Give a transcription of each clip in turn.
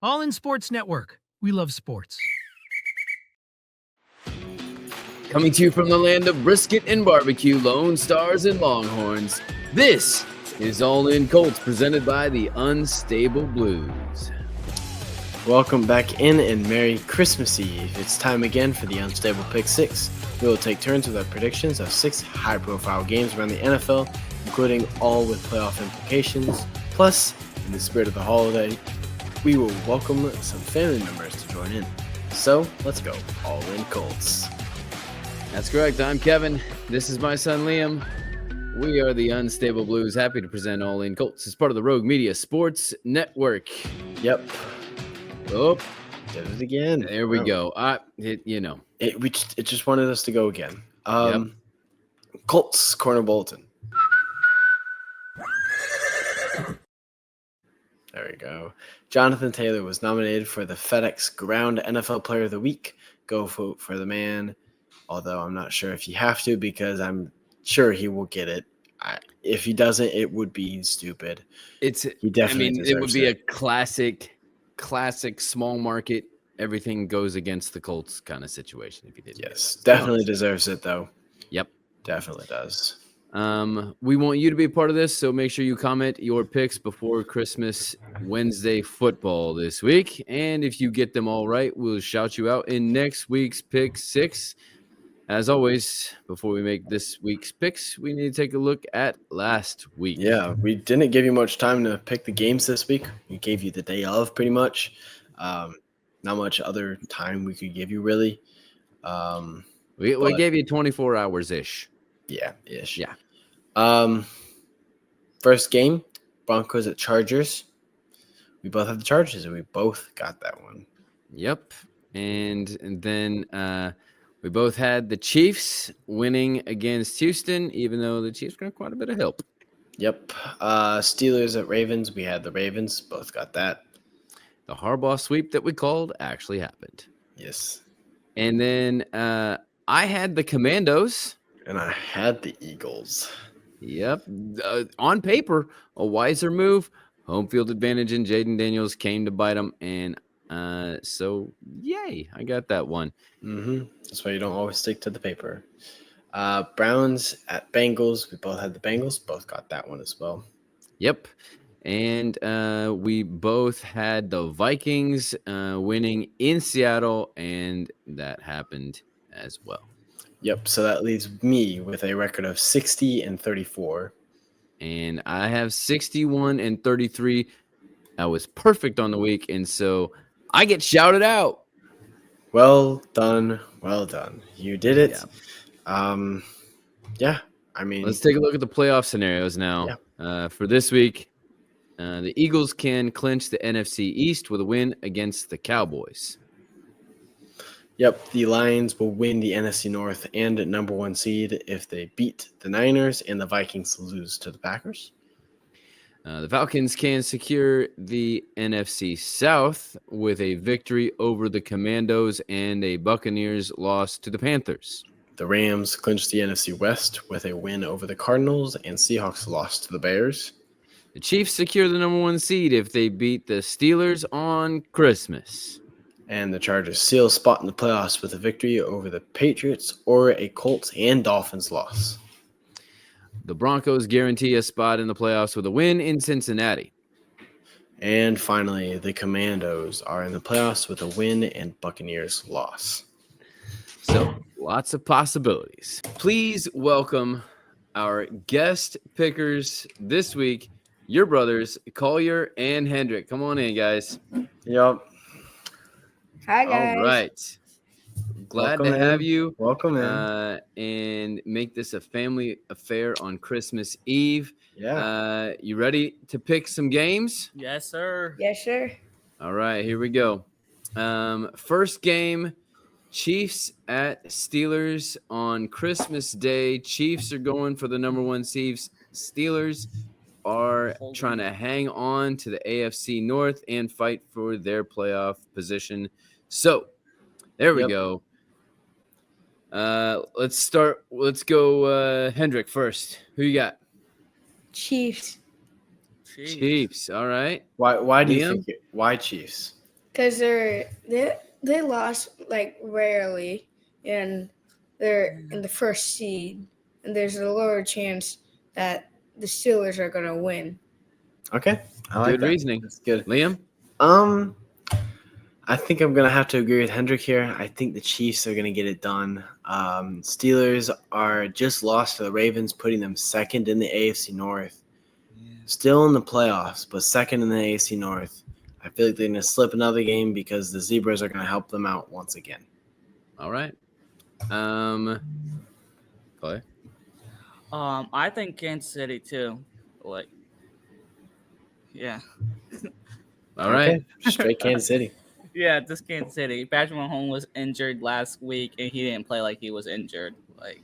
All in Sports Network. We love sports. Coming to you from the land of brisket and barbecue, Lone Stars and Longhorns, this is All In Colts, presented by the Unstable Blues. Welcome back in and Merry Christmas Eve. It's time again for the Unstable Pick 6. We will take turns with our predictions of 6 high-profile games around the NFL, including all with playoff implications. Plus, in the spirit of the holiday, we will welcome some family members to join in. So, let's go. All In Colts. That's correct. I'm Kevin. This is my son, Liam. We are the Unstable Blues. Happy to present All In Colts as part of the Rogue Media Sports Network. Yep. Oh, Did it again. there we go. It just wanted us to go again. Colts, Corner Bolton. There we go. Jonathan Taylor was nominated for the FedEx Ground NFL Player of the Week. Go vote for the man. Although I'm not sure if you have to, because I'm sure he will get it. If he doesn't, it would be stupid. He definitely it would be a classic small market. Everything goes against the Colts kind of situation if he did. Yes, definitely deserves it though. Yep, definitely does. We want you to be a part of this, so make sure you comment your picks before Christmas Wednesday football this week. And if you get them all right, we'll shout you out in next week's Pick 6. As always, before we make this week's picks, we need to take a look at last week. Yeah, we didn't give you much time to pick the games this week. We gave you the day of pretty much. Not much other time we could give you, really. We gave you 24 hours-ish. Yeah, ish. Yeah. First game, Broncos at Chargers. We both have the Chargers, and we both got that one. Yep. And then we both had the Chiefs winning against Houston, even though the Chiefs got quite a bit of help. Yep. Steelers at Ravens. We had the Ravens. Both got that. The Harbaugh sweep that we called actually happened. Yes. And then I had the Commandos. And I had the Eagles. Yep. On paper, a wiser move. Home field advantage and Jaden Daniels came to bite them. And so, yay, I got that one. Mm-hmm. That's why you don't always stick to the paper. Browns at Bengals. We both had the Bengals. Both got that one as well. Yep. And we both had the Vikings winning in Seattle, and that happened as well. Yep. So that leaves me with a record of 60-34. And I have 61-33. I was perfect on the week, and so I get shouted out. Well done. Well done. You did it. Yeah. I mean, let's take a look at the playoff scenarios now. Yeah. For this week, the Eagles can clinch the NFC East with a win against the Cowboys. Yep. The Lions will win the NFC North and number 1 seed if they beat the Niners, and the Vikings lose to the Packers. The Falcons can secure the NFC South with a victory over the Commandos and a Buccaneers loss to the Panthers. The Rams clinch the NFC West with a win over the Cardinals, and Seahawks lost to the Bears. The Chiefs secure the number 1 seed if they beat the Steelers on Christmas. And the Chargers seal a spot in the playoffs with a victory over the Patriots or a Colts and Dolphins loss. The Broncos guarantee a spot in the playoffs with a win in Cincinnati. And finally, the Commandos are in the playoffs with a win and Buccaneers loss. So, lots of possibilities. Please welcome our guest pickers this week, your brothers, Collier and Hendrick. Come on in, guys. Yep. Hi, guys. All right. Glad to have you. Welcome in. And make this a family affair on Christmas Eve. Yeah. You ready to pick some games? Yes, sir. Yes, sir. All right, here we go. First game, Chiefs at Steelers on Christmas Day. Chiefs are going for the number 1 seeds. Steelers are trying to hang on to the AFC North and fight for their playoff position. So, there we go. Let's go Hendrick first. Who you got? Chiefs. Chiefs. All right. Why do you Liam? think why Chiefs? because they lost like rarely, and they're in the first seed, and there's a lower chance that the Steelers are gonna win. Okay, I like Good that. reasoning. That's good. Liam? I think I'm gonna have to agree with Hendrick here. I think the Chiefs are gonna get it done. Steelers are just lost to the Ravens, putting them second in the AFC North. Still in the playoffs, but second in the AFC North. I feel like they're gonna slip another game because the Zebras are gonna help them out once again. All right. Clay? I think Kansas City too. Like, yeah, All right. Okay, straight Kansas City. yeah, just Kansas City. Patrick Mahomes was injured last week, and he didn't play like he was injured. Like,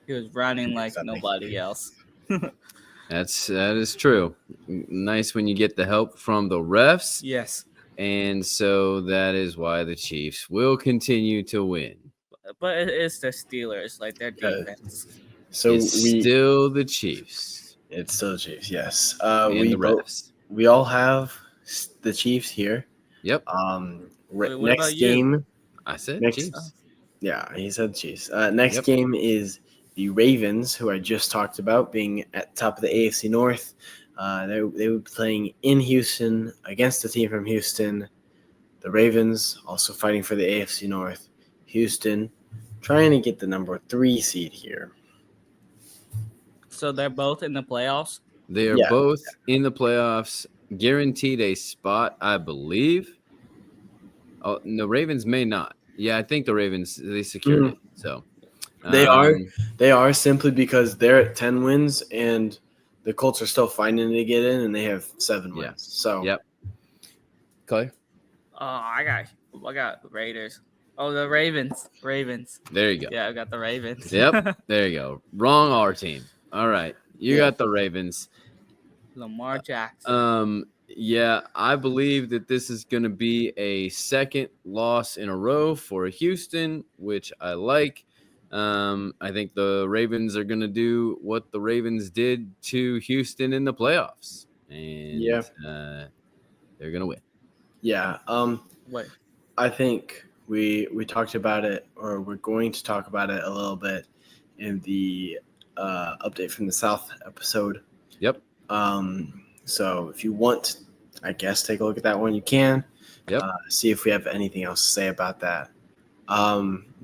he was running like Something. nobody else. That is true. Nice when you get the help from the refs. Yes, And so that is why the Chiefs will continue to win. but it's the Steelers, like their defense. So It's still the Chiefs it's still the Chiefs, yes. and the refs. We all have the Chiefs here. Yep. What Next about you? game. I said Next- Chiefs. Yeah, he said Chiefs. Next Yep. game is the Ravens, who I just talked about being at the top of the AFC North. They will be playing in Houston against a team from Houston. The Ravens also fighting for the AFC North. Houston trying to get the number 3 seed here. So they're both in the playoffs. They are Yeah. both in the playoffs, guaranteed a spot, I believe. Oh, the Ravens may not. Yeah, I think the Ravens, they secured it. So They are simply because they're at 10 wins and the Colts are still fighting to get in and they have 7 wins. Yeah. So Yep. Clay? I got Raiders. Oh, the Ravens. There you go. Yeah, I got the Ravens. Yep. There you go. Wrong R team. All right. You Yeah. got the Ravens. Lamar Jackson. Yeah, I believe that this is going to be a second loss in a row for Houston, which I like. I think the Ravens are going to do what the Ravens did to Houston in the playoffs, and they're going to win. yeah, Wait. I think we talked about it, or we're going to talk about it a little bit in the update from the South episode. Yep. So if you want, I guess, take a look at that one. You can. Yep. See if we have anything else to say about that.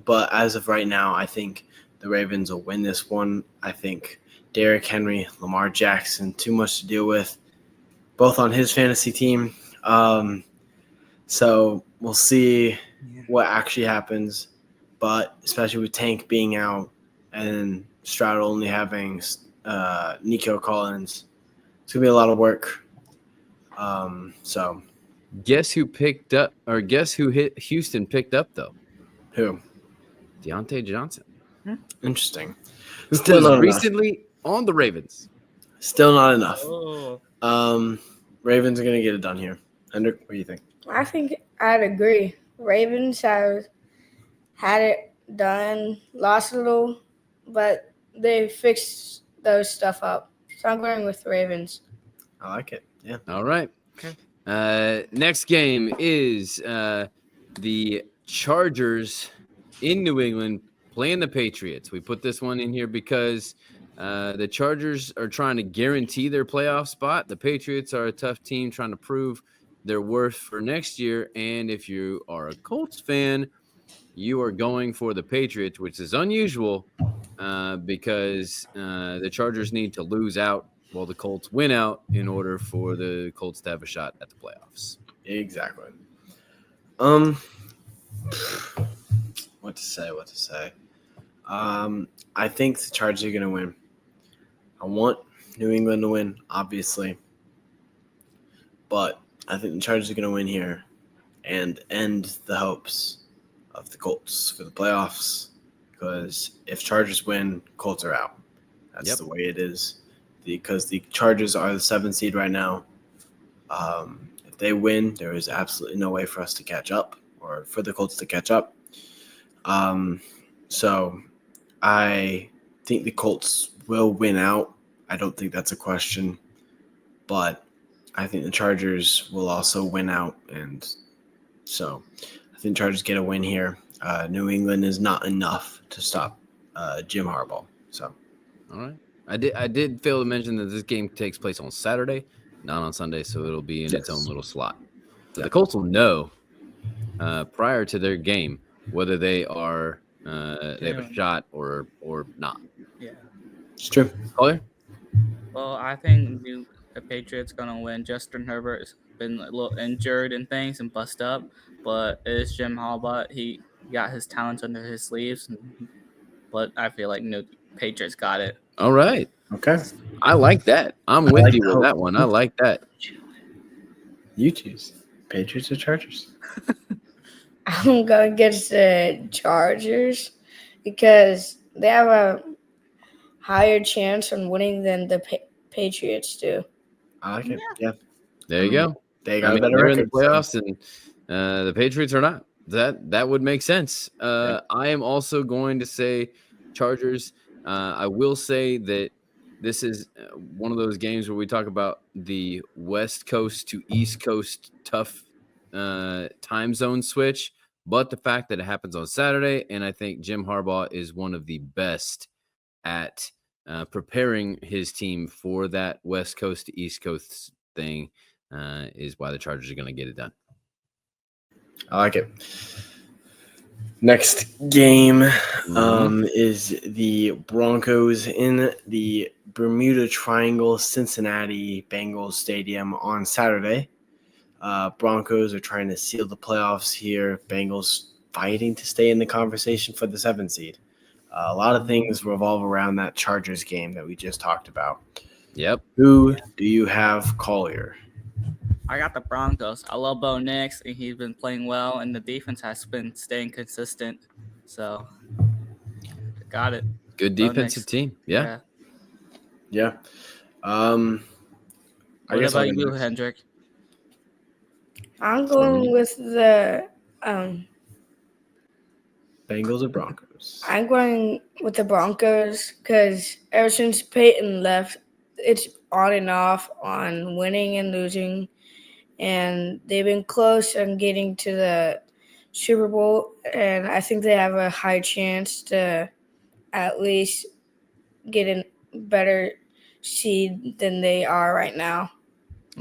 But as of right now, I think the Ravens will win this one. I think Derrick Henry, Lamar Jackson, too much to deal with, both on his fantasy team. So we'll see what actually happens. But especially with Tank being out and Stroud only having Nico Collins, it's going to be a lot of work. So Guess who hit Houston picked up, though? who? Deontay Johnson. Interesting. Who Still was not enough. recently on the Ravens. Still not enough. Oh, Ravens are going to get it done here. Hendrick, what do you think? I think I'd agree. Ravens have had it done, lost a little, but they fixed those stuff up. So I'm going with Ravens. I like it. Yeah. All right. Okay. Next game is the Chargers in New England playing the Patriots. We put this one in here because the Chargers are trying to guarantee their playoff spot. The Patriots are a tough team trying to prove their worth for next year. And if you are a Colts fan, you are going for the Patriots, which is unusual because the Chargers need to lose out while the Colts win out in order for the Colts to have a shot at the playoffs. Exactly. What to say? I think the Chargers are going to win. I want New England to win, obviously. But I think the Chargers are going to win here and end the hopes of the Colts for the playoffs. Because if Chargers win, Colts are out. That's Yep. the way it is. Because the Chargers are the 7th seed right now. If they win, there is absolutely no way for us to catch up or for the Colts to catch up. So I think the Colts will win out. I don't think that's a question. But I think the Chargers will also win out and So I think Chargers get a win here. New England is not enough to stop Jim Harbaugh. So, all right. I did fail to mention that this game takes place on Saturday, not on Sunday, so it'll be in its own little slot. So the Colts will know prior to their game whether they are they have a shot or not. Yeah. it's true. Collier? Well, I think the Patriots gonna win. Justin Herbert has been a little injured and things and bust up, but it's Jim Harbaugh. He got his talents under his sleeves, but I feel like Patriots got it. All right. Okay. I like that. I'm with like you the with hope. that one. I like that. You choose Patriots or Chargers? I'm going against the Chargers because they have a higher chance on winning than the Patriots do. I like it. Yeah. There you go. They got a better they're record. in the playoffs, and the Patriots are not. That would make sense. I am also going to say Chargers. I will say that this is one of those games where we talk about the West Coast to East Coast tough time zone switch, but the fact that it happens on Saturday, and I think Jim Harbaugh is one of the best at preparing his team for that West Coast to East Coast thing, is why the Chargers are going to get it done. I like it. Next game is the Broncos in the Bermuda Triangle, Cincinnati Bengals Stadium on Saturday. Broncos are trying to seal the playoffs here. Bengals fighting to stay in the conversation for the 7th seed. A lot of things revolve around that Chargers game that we just talked about. Yep. Who do you have, Collier? I got the Broncos. I love Bo Nix, and he's been playing well, and the defense has been staying consistent. So, got it. Good defensive team. Yeah. Yeah. What about you, Hendrick? I'm going with the Bengals or Broncos? I'm going with the Broncos because ever since Peyton left, it's on and off on winning and losing. And they've been close on getting to the Super Bowl, and I think they have a high chance to at least get a better seed than they are right now.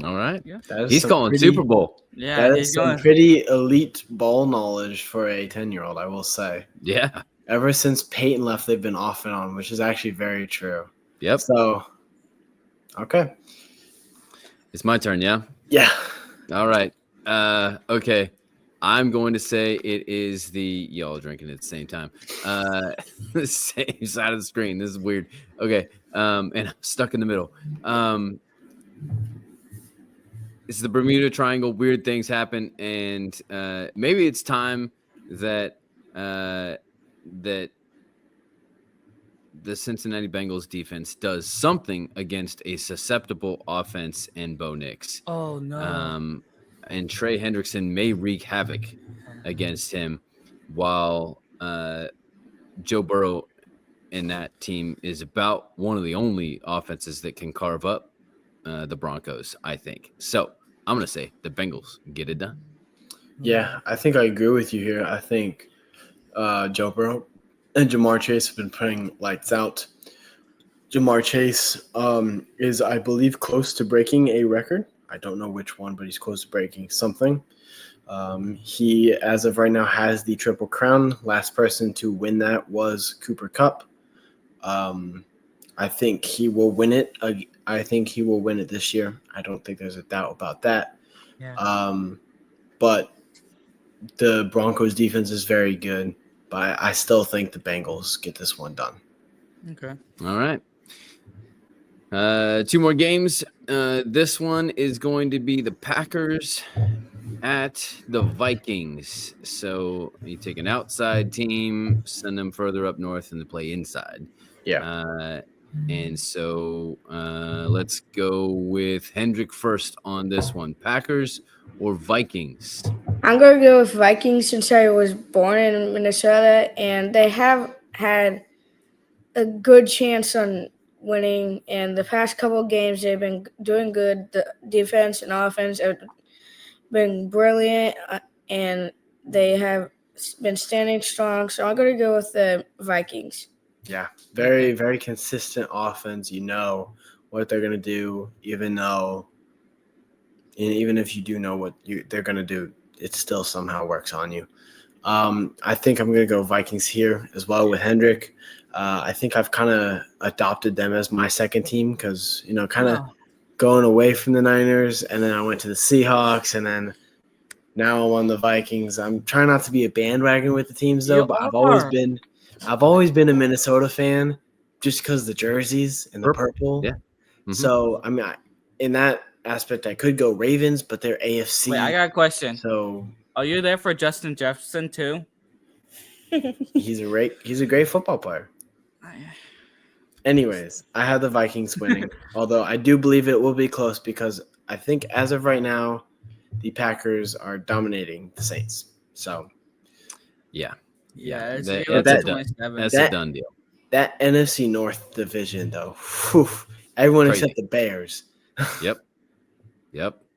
All right. Yeah. He's calling Super Bowl. Yeah, that is some pretty elite ball knowledge for a 10-year-old, I will say. Yeah. Ever since Peyton left, they've been off and on, which is actually very true. Yep. So, okay. It's my turn, yeah? Yeah. All right. Okay. I'm going to say it is the y'all drinking at the same time. The same side of the screen. This is weird. Okay. And I'm stuck in the middle. It's the Bermuda Triangle. Weird things happen, and maybe it's time that that the Cincinnati Bengals defense does something against a susceptible offense and Bo Nix. Oh, no. And Trey Hendrickson may wreak havoc against him, while Joe Burrow and that team is about one of the only offenses that can carve up the Broncos, I think. So I'm going to say the Bengals get it done. Yeah, I think I agree with you here. I think Joe Burrow and Jamar Chase have been playing lights out. Jamar Chase is, I believe, close to breaking a record. I don't know which one, but he's close to breaking something. He, as of right now, has the Triple Crown. Last person to win that was Cooper Kupp. I think he will win it. I think he will win it this year. I don't think there's a doubt about that. Yeah. But the Broncos defense is very good. But I still think the Bengals get this one done. Okay. All right. 2 more games. This one is going to be the Packers at the Vikings. So you take an outside team, send them further up north, and they play inside. Yeah. And so let's go with Hendrick first on this one. Packers or Vikings? I'm going to go with Vikings since I was born in Minnesota, and they have had a good chance on winning. And the past couple of games, they've been doing good. The defense and offense have been brilliant. and they have been standing strong. So I'm going to go with the Vikings. Yeah, very, very consistent offense. You know what they're going to do, even if you do know what they're going to do, it still somehow works on you. I think I'm going to go Vikings here as well with Hendrick. I think I've kind of adopted them as my second team because, kind of going away from the Niners, and then I went to the Seahawks, and then now I'm on the Vikings. I'm trying not to be a bandwagon with the teams, though, but I've always been a Minnesota fan just because the jerseys and the purple. Yeah. Mm-hmm. So, I mean, in that aspect, I could go Ravens, but they're AFC. Wait, I got a question. So, are you there for Justin Jefferson too? He's a great football player. Anyways, I have the Vikings winning, although I do believe it will be close because I think as of right now, the Packers are dominating the Saints. So, that's a done deal. That NFC North division, though, everyone except the Bears. Yep.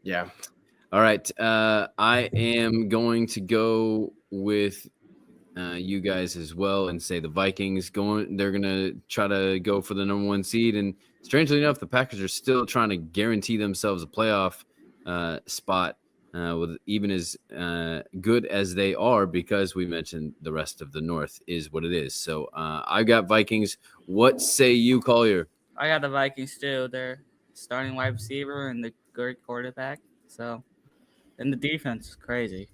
Yeah. All right. I am going to go with you guys as well and say the Vikings they're going to try to go for the number 1 seed. And strangely enough, the Packers are still trying to guarantee themselves a playoff spot with even as good as they are, because we mentioned the rest of the North is what it is. So I got Vikings. What say you, Collier? I got the Vikings too. They're starting wide receiver and the good quarterback. So, and the defense is crazy.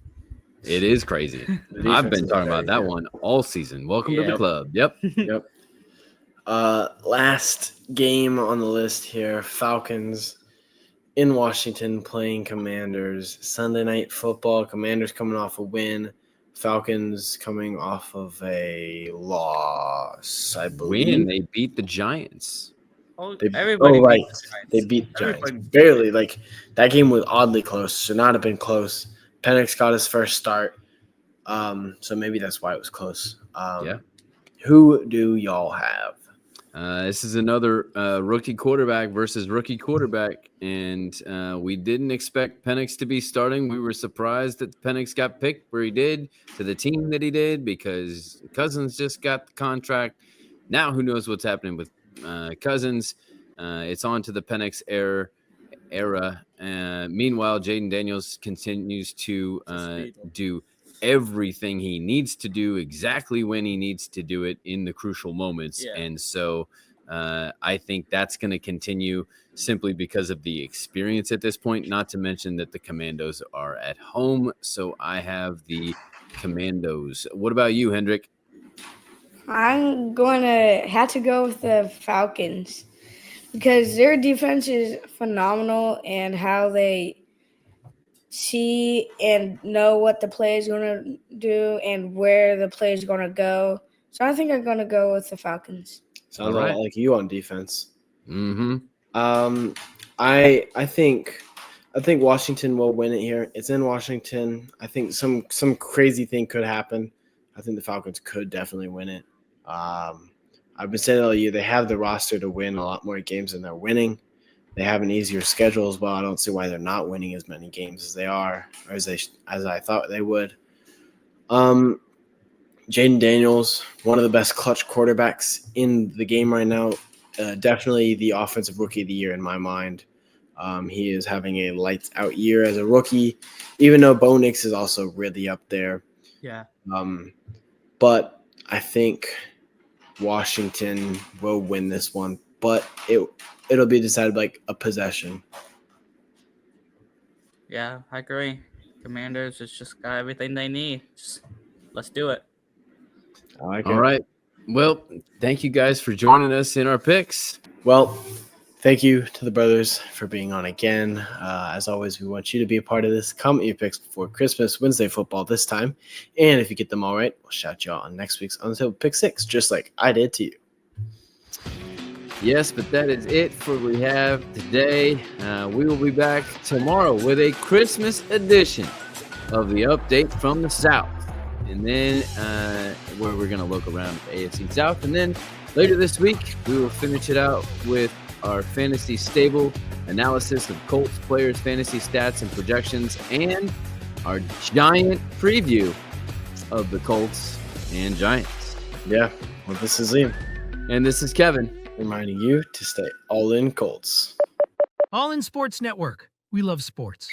It is crazy. I've been talking about that one all season. Welcome to the club. Yep. Last game on the list here, Falcons in Washington playing Commanders. Sunday Night Football. Commanders coming off a win. Falcons coming off of a loss, I believe. They beat the Giants. Everybody right. They beat the Giants. Barely. Like, that game was oddly close. Should not have been close. Penix got his first start, so maybe that's why it was close. Who do y'all have? This is another rookie quarterback versus rookie quarterback, and we didn't expect Penix to be starting. We were surprised that Penix got picked where he did, to the team that he did, because Cousins just got the contract. Now who knows what's happening with Cousins. It's on to the Penix era. Meanwhile, Jaden Daniels continues to do everything he needs to do exactly when he needs to do it in the crucial moments. And so I think that's going to continue simply because of the experience at this point, not to mention that the Commandos are at home. So I have the Commandos. What about you, Hendrick? I'm going to have to go with the Falcons because their defense is phenomenal, and how they see and know what the play is going to do and where the play is going to go. So I think I'm going to go with the Falcons. Sounds a lot like you on defense. Mm-hmm. I think Washington will win it here. It's in Washington. I think some crazy thing could happen. I think the Falcons could definitely win it. I've been saying all year they have the roster to win a lot more games than they're winning. They have an easier schedule as well. I don't see why they're not winning as many games as they are, or as I thought they would. Jaden Daniels, one of the best clutch quarterbacks in the game right now. Definitely the offensive rookie of the year in my mind. He is having a lights out year as a rookie, even though Bo Nix is also really up there. Yeah. But I think Washington will win this one, but it'll be decided like a possession. Yeah, I agree. Commanders just got everything they need. Let's do it. I like All right. Well, thank you guys for joining us in our picks. Well, thank you to the brothers for being on again. As always, we want you to be a part of this. Comment your picks before Christmas, Wednesday football this time. And if you get them all right, we'll shout you out on next week's On the Table Pick 6, just like I did to you. Yes, but that is it for what we have today. We will be back tomorrow with a Christmas edition of the Update from the South. And then where we're going to look around at the AFC South. And then later this week, we will finish it out with our fantasy stable analysis of Colts players, fantasy stats and projections, and our giant preview of the Colts and Giants. Yeah. Well, this is Liam, And this is Kevin. reminding you to stay all in Colts. All in Sports Network. We love sports.